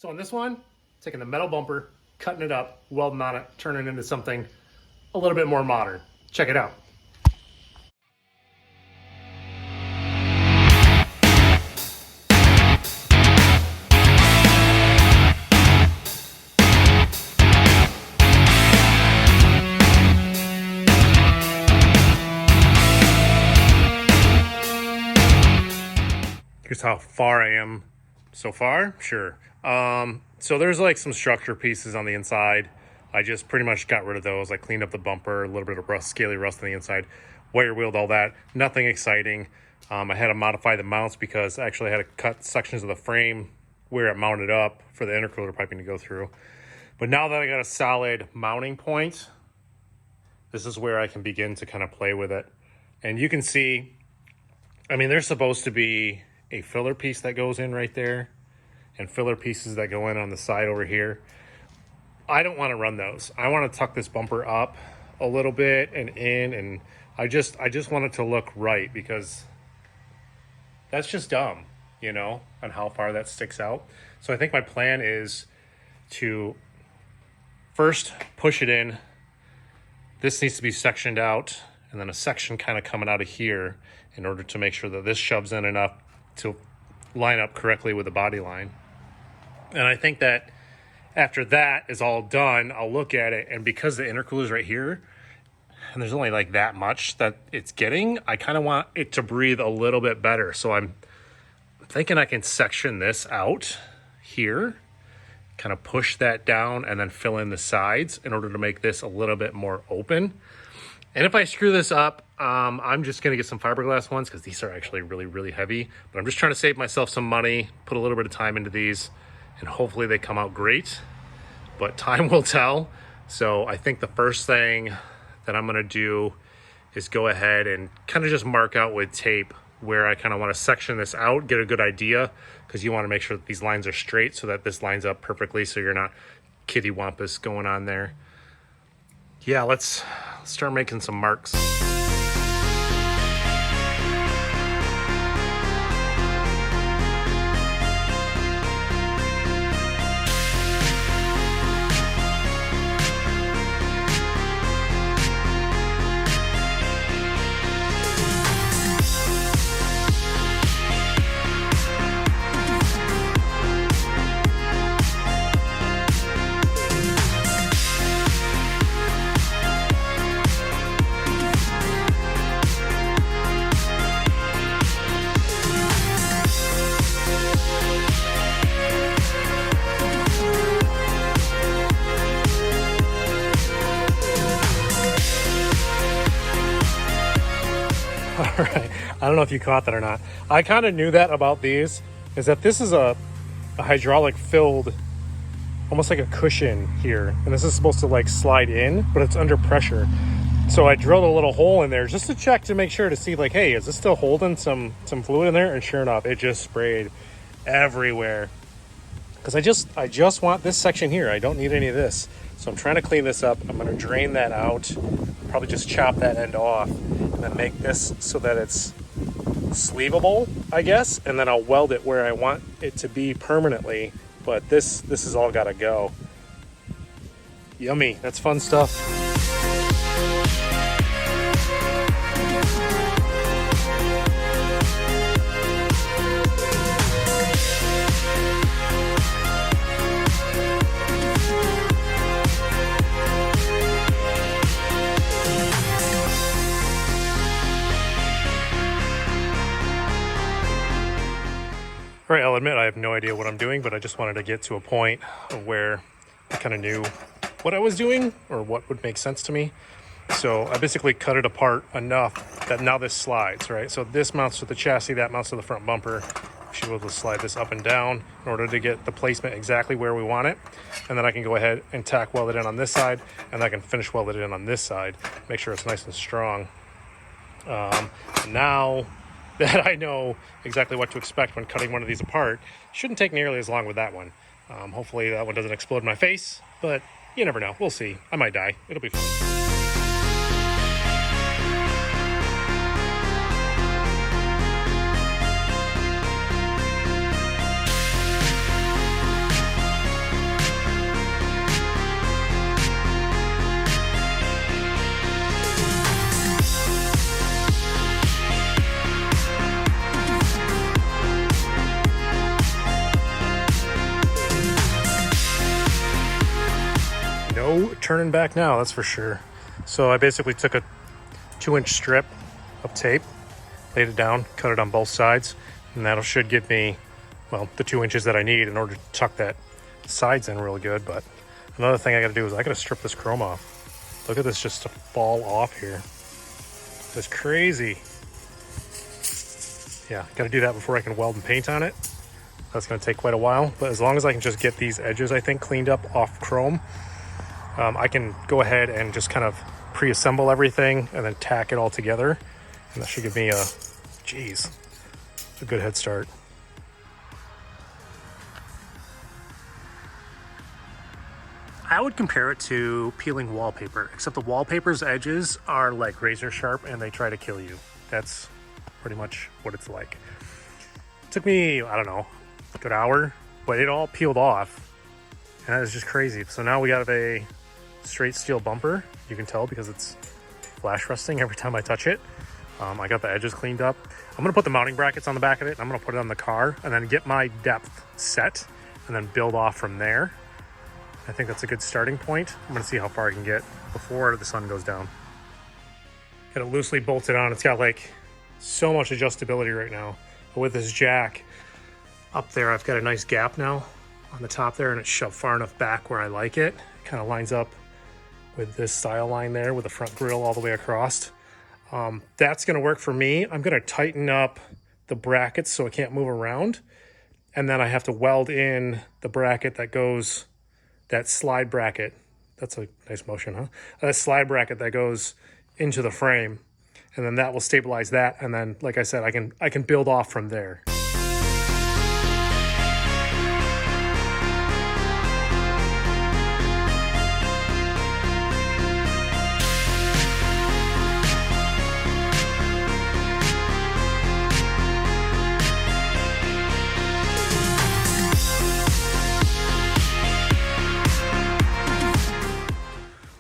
So on this one, taking the metal bumper, cutting it up, welding on it, turning it into something a little bit more modern. Check it out. Here's how far I am so far. Sure. So there's like some structure pieces on the inside. I just pretty much got rid of those. I cleaned up the bumper, a little bit of rust, scaly rust on the inside, wire wheeled all that. Nothing exciting. I had to modify the mounts because actually I had to cut sections of the frame where it mounted up for the intercooler piping to go through. But now that I got a solid mounting point, this is where I can begin to kind of play with it. And you can see, I mean, there's supposed to be a filler piece that goes in right there and filler pieces that go in on the side over here. I don't want to run those. I want to tuck this bumper up a little bit and in, and I just want it to look right, because that's just dumb, you know, on how far that sticks out. So I think my plan is to first push it in. This needs to be sectioned out, and then a section kind of coming out of here in order to make sure that this shoves in enough to line up correctly with the body line. And I think that after that is all done, I'll look at it, and because the intercooler's right here and there's only like that much that it's getting, I kind of want it to breathe a little bit better. So I'm thinking I can section this out here, kind of push that down, and then fill in the sides in order to make this a little bit more open. And if I screw this up, I'm just going to get some fiberglass ones, because these are actually really, really heavy. But I'm just trying to save myself some money, put a little bit of time into these, and hopefully they come out great. But time will tell. So I think the first thing that I'm going to do is go ahead and kind of just mark out with tape where I kind of want to section this out, get a good idea, because you want to make sure that these lines are straight so that this lines up perfectly so you're not kittywampus going on there. Yeah, let's start making some marks. All right, I don't know if you caught that or not. I kind of knew that about these, is that this is a hydraulic filled, almost like a cushion here. And this is supposed to like slide in, but it's under pressure. So I drilled a little hole in there just to check, to make sure, to see like, hey, is this still holding some fluid in there? And sure enough, it just sprayed everywhere. Because I just want this section here. I don't need any of this. So I'm trying to clean this up. I'm gonna drain that out, probably just chop that end off, and then make this so that it's sleevable, I guess. And then I'll weld it where I want it to be permanently. But this has all gotta go. Yummy, that's fun stuff. All right, I'll admit I have no idea what I'm doing, but I just wanted to get to a point where I kind of knew what I was doing or what would make sense to me. So I basically cut it apart enough that now this slides, right? So this mounts to the chassis, that mounts to the front bumper. We should be able to slide this up and down in order to get the placement exactly where we want it. And then I can go ahead and tack weld it in on this side, and I can finish weld it in on this side, make sure it's nice and strong. Now that I know exactly what to expect when cutting one of these apart, shouldn't take nearly as long with that one. Hopefully that one doesn't explode in my face, but you never know. We'll see. I might die. It'll be fun. No turning back now, that's for sure. So I basically took a 2-inch strip of tape, laid it down, cut it on both sides, and that'll should give me, well, the 2 inches that I need in order to tuck that sides in really good. But another thing I gotta do is I gotta strip this chrome off. Look at this just to fall off here. That's crazy. Yeah, gotta do that before I can weld and paint on it. That's gonna take quite a while, but as long as I can just get these edges, I think, cleaned up off chrome, I can go ahead and just kind of pre-assemble everything and then tack it all together. And that should give me a good head start. I would compare it to peeling wallpaper, except the wallpaper's edges are like razor sharp and they try to kill you. That's pretty much what it's like. It took me, I don't know, a good hour, but it all peeled off. And that was just crazy. So now we got a straight steel bumper. You can tell because it's flash rusting every time I touch it. I got the edges cleaned up. I'm gonna put the mounting brackets on the back of it. I'm gonna put it on the car and then get my depth set and then build off from there. I think that's a good starting point. I'm gonna see how far I can get before the sun goes down. Got it loosely bolted on. It's got like so much adjustability right now. But with this jack up there, I've got a nice gap now on the top there, and it's shoved far enough back where I like it. It kind of lines up with this style line there with the front grill all the way across. That's gonna work for me. I'm gonna tighten up the brackets so it can't move around. And then I have to weld in the bracket that goes, that slide bracket. That's a nice motion, huh? That slide bracket that goes into the frame. And then that will stabilize that. And then, like I said, I can build off from there.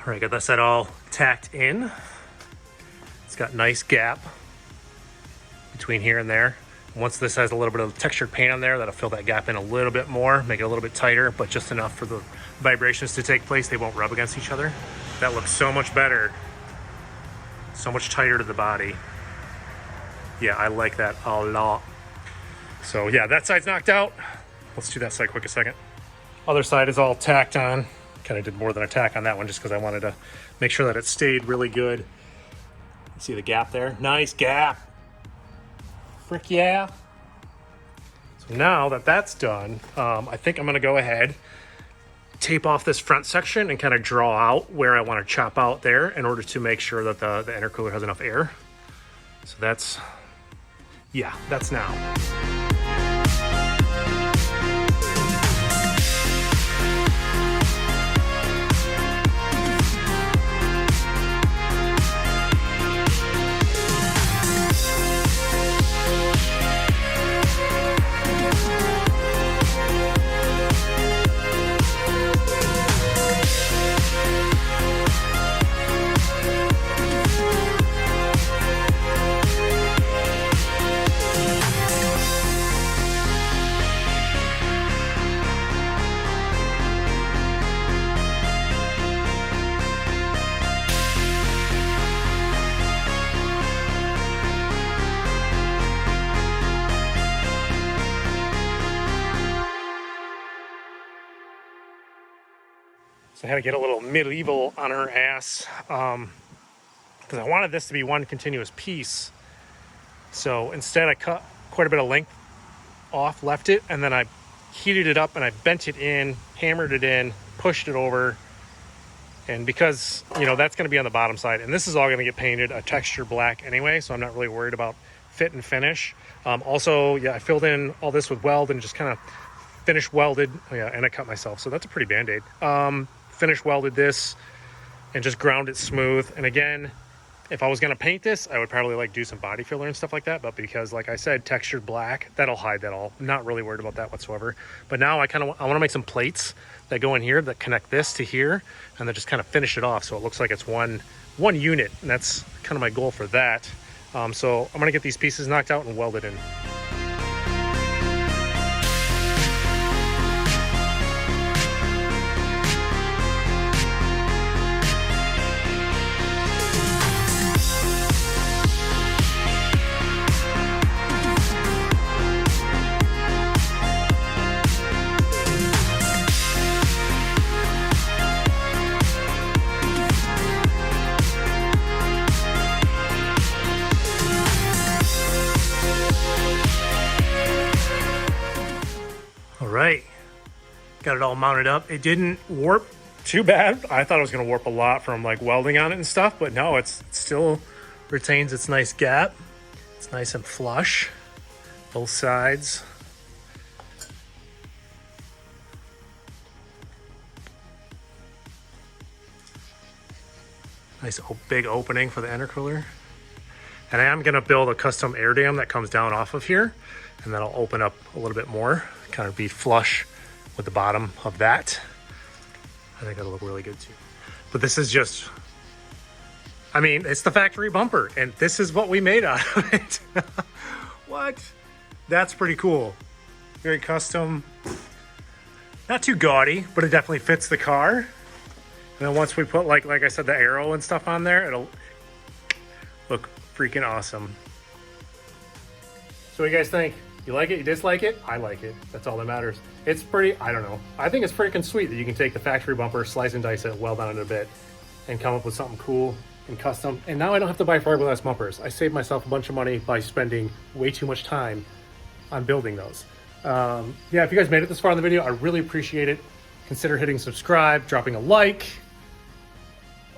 All right, got that set all tacked in. It's got nice gap between here and there. Once this has a little bit of textured paint on there, that'll fill that gap in a little bit more, make it a little bit tighter, but just enough for the vibrations to take place. They won't rub against each other. That looks so much better, so much tighter to the body. Yeah, I like that a lot. So yeah, that side's knocked out. Let's do that side quick a second. Other side is all tacked on. Kind of did more than a tack on that one just because I wanted to make sure that it stayed really good. See the gap there? Nice gap. Frick yeah. So now that that's done, I think I'm gonna go ahead, tape off this front section and kind of draw out where I want to chop out there in order to make sure that the intercooler has enough air. So that's now. So I had to get a little medieval on her ass because I wanted this to be one continuous piece. So instead I cut quite a bit of length off, left it, and then I heated it up and I bent it in, hammered it in, pushed it over. And because, you know, that's going to be on the bottom side, and this is all going to get painted a texture black anyway, so I'm not really worried about fit and finish. Also, yeah, I filled in all this with weld and just kind of finish welded. Oh, yeah, and I cut myself, so that's a pretty band-aid. Finish welded this and just ground it smooth. And again, if I was going to paint this, I would probably like do some body filler and stuff like that, but because, like I said, textured black, that'll hide that all. I'm not really worried about that whatsoever. But now I want to make some plates that go in here that connect this to here and then just kind of finish it off so it looks like it's one unit, and that's kind of my goal for that. So I'm going to get these pieces knocked out and welded in. Got it all mounted up. It didn't warp too bad. I thought it was going to warp a lot from like welding on it and stuff, but no, it still retains its nice gap. It's nice and flush, both sides. Nice big opening for the intercooler. And I am going to build a custom air dam that comes down off of here, and then I'll open up a little bit more, kind of be flush with the bottom of that. I think that'll look really good too. But this is just, I mean, it's the factory bumper, and this is what we made out of it. What? That's pretty cool. Very custom. Not too gaudy, but it definitely fits the car. And then once we put, like I said, the arrow and stuff on there, it'll look freaking awesome. So what do you guys think? You like it? You dislike it? I like it. That's all that matters. It's pretty, I don't know. I think it's freaking sweet that you can take the factory bumper, slice and dice it, weld on it a bit, and come up with something cool and custom. And now I don't have to buy fiberglass bumpers. I saved myself a bunch of money by spending way too much time on building those. Yeah, if you guys made it this far in the video, I really appreciate it. Consider hitting subscribe, dropping a like.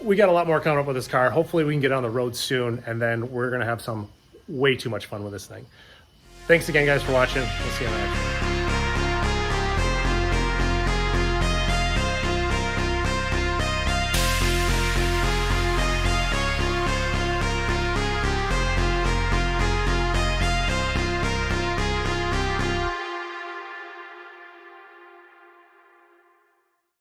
We got a lot more coming up with this car. Hopefully we can get on the road soon, and then we're gonna have some way too much fun with this thing. Thanks again, guys, for watching. We'll see you on the next one.